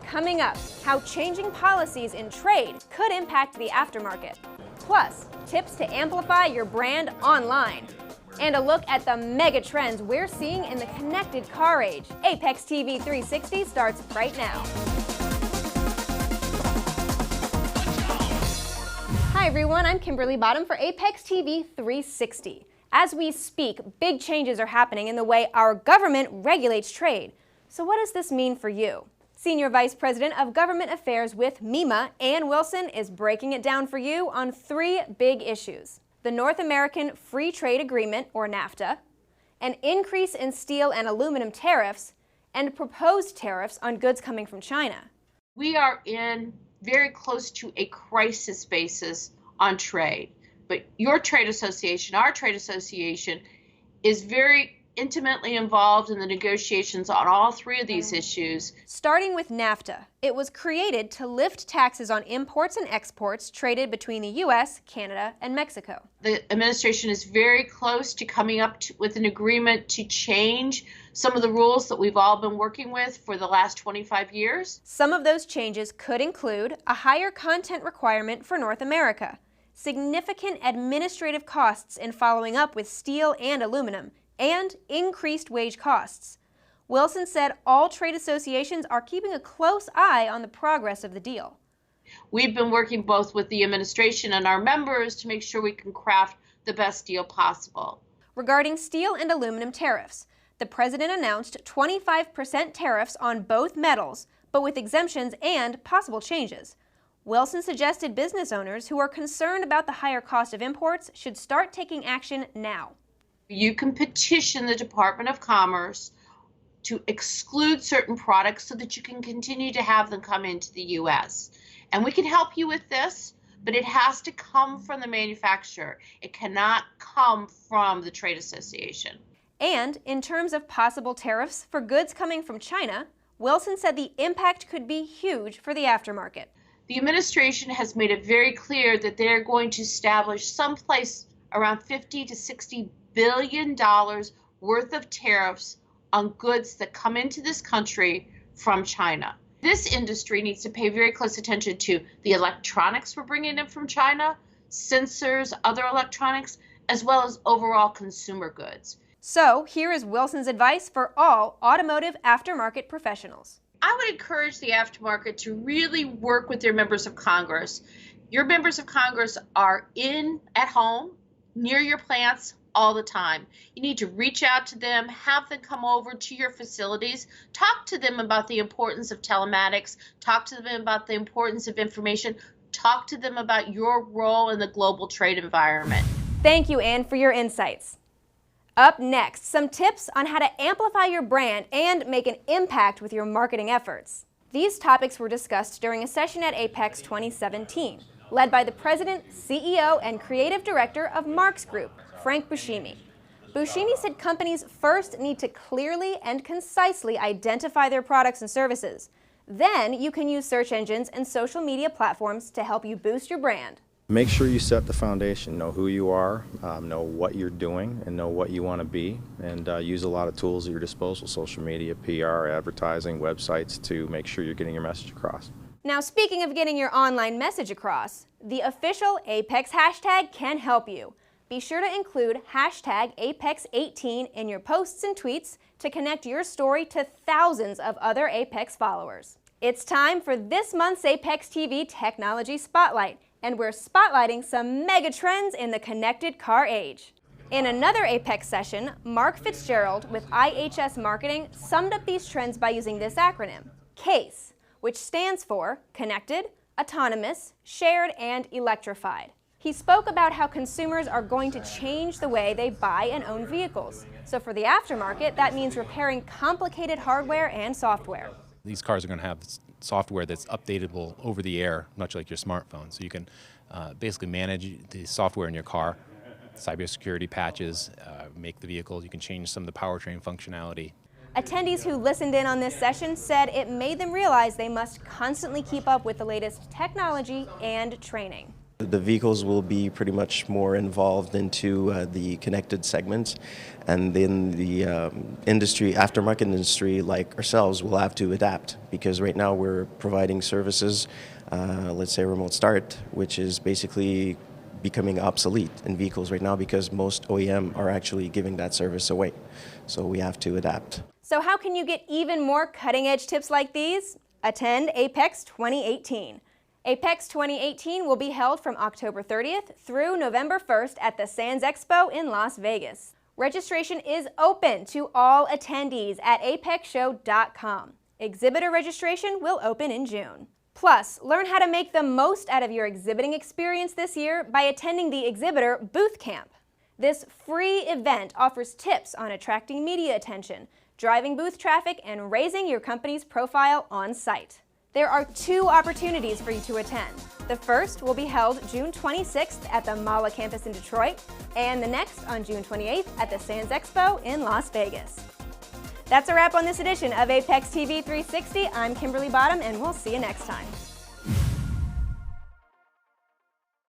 Coming up, how changing policies in trade could impact the aftermarket. Plus, tips to amplify your brand online. And a look at the mega trends we're seeing in the connected car age. Apex TV 360 starts right now. Hi everyone, I'm Kimberly Bottom for Apex TV 360. As we speak, big changes are happening in the way our government regulates trade. So what does this mean for you? Senior Vice President of Government Affairs with MEMA, Ann Wilson, is breaking it down for you on 3 big issues. The North American Free Trade Agreement, or Nafta, an increase in steel and aluminum tariffs, and proposed tariffs on goods coming from China. We are in very close to a crisis basis on trade, but your trade association, our trade association, is very intimately involved in the negotiations on all 3 of these issues. Starting with Nafta, it was created to lift taxes on imports and exports traded between the U.S., Canada, and Mexico. The administration is very close to coming up with an agreement to change some of the rules that we've all been working with for the last 25 years. Some of those changes could include a higher content requirement for North America, significant administrative costs in following up with steel and aluminum, and increased wage costs. Wilson said all trade associations are keeping a close eye on the progress of the deal. We've been working both with the administration and our members to make sure we can craft the best deal possible. Regarding steel and aluminum tariffs, the president announced 25% tariffs on both metals, but with exemptions and possible changes. Wilson suggested business owners who are concerned about the higher cost of imports should start taking action now. You can petition the Department of Commerce to exclude certain products so that you can continue to have them come into the U.S. And we can help you with this, but it has to come from the manufacturer. It cannot come from the trade association. And in terms of possible tariffs for goods coming from China, Wilson said the impact could be huge for the aftermarket. The administration has made it very clear that they're going to establish someplace around $50 to $60 billion worth of tariffs on goods that come into this country from China. This industry needs to pay very close attention to the electronics we're bringing in from China, sensors, other electronics, as well as overall consumer goods. So here is Wilson's advice for all automotive aftermarket professionals. I would encourage the aftermarket to really work with their members of Congress. Your members of Congress are at home, near your plants, all the time. You need to reach out to them, have them come over to your facilities, talk to them about the importance of telematics, talk to them about the importance of information, talk to them about your role in the global trade environment. Thank you, Ann, for your insights. Up next, some tips on how to amplify your brand and make an impact with your marketing efforts. These topics were discussed during a session at Apex 2017, led by the President, CEO, and Creative Director of Marks Group, Frank Buscemi. Buscemi said companies first need to clearly and concisely identify their products and services. Then you can use search engines and social media platforms to help you boost your brand. Make sure you set the foundation, know who you are, know what you're doing, and know what you want to be, and use a lot of tools at your disposal, social media, PR, advertising, websites, to make sure you're getting your message across. Now, speaking of getting your online message across, the official Apex hashtag can help you. Be sure to include hashtag Apex18 in your posts and tweets to connect your story to thousands of other Apex followers. It's time for this month's Apex TV Technology Spotlight, and we're spotlighting some mega trends in the connected car age. In another Apex session, Mark Fitzgerald with IHS Marketing summed up these trends by using this acronym, CASE, which stands for Connected, Autonomous, Shared, and Electrified. He spoke about how consumers are going to change the way they buy and own vehicles. So for the aftermarket, that means repairing complicated hardware and software. These cars are going to have software that's updatable over the air, much like your smartphone. So you can basically manage the software in your car, cybersecurity patches, make the vehicle. You can change some of the powertrain functionality. Attendees who listened in on this session said it made them realize they must constantly keep up with the latest technology and training. The vehicles will be pretty much more involved into the connected segments, and then the aftermarket industry like ourselves will have to adapt, because right now we're providing services, let's say remote start, which is basically becoming obsolete in vehicles right now because most OEM are actually giving that service away. So we have to adapt. So how can you get even more cutting-edge tips like these? Attend APEX 2018. APEX 2018 will be held from October 30th through November 1st at the Sands Expo in Las Vegas. Registration is open to all attendees at apexshow.com. Exhibitor registration will open in June. Plus, learn how to make the most out of your exhibiting experience this year by attending the Exhibitor Booth Camp. This free event offers tips on attracting media attention, driving booth traffic, and raising your company's profile on site. There are 2 opportunities for you to attend. The first will be held June 26th at the Mala campus in Detroit, and the next on June 28th at the Sands Expo in Las Vegas. That's a wrap on this edition of Apex TV 360. I'm Kimberly Bottom, and we'll see you next time.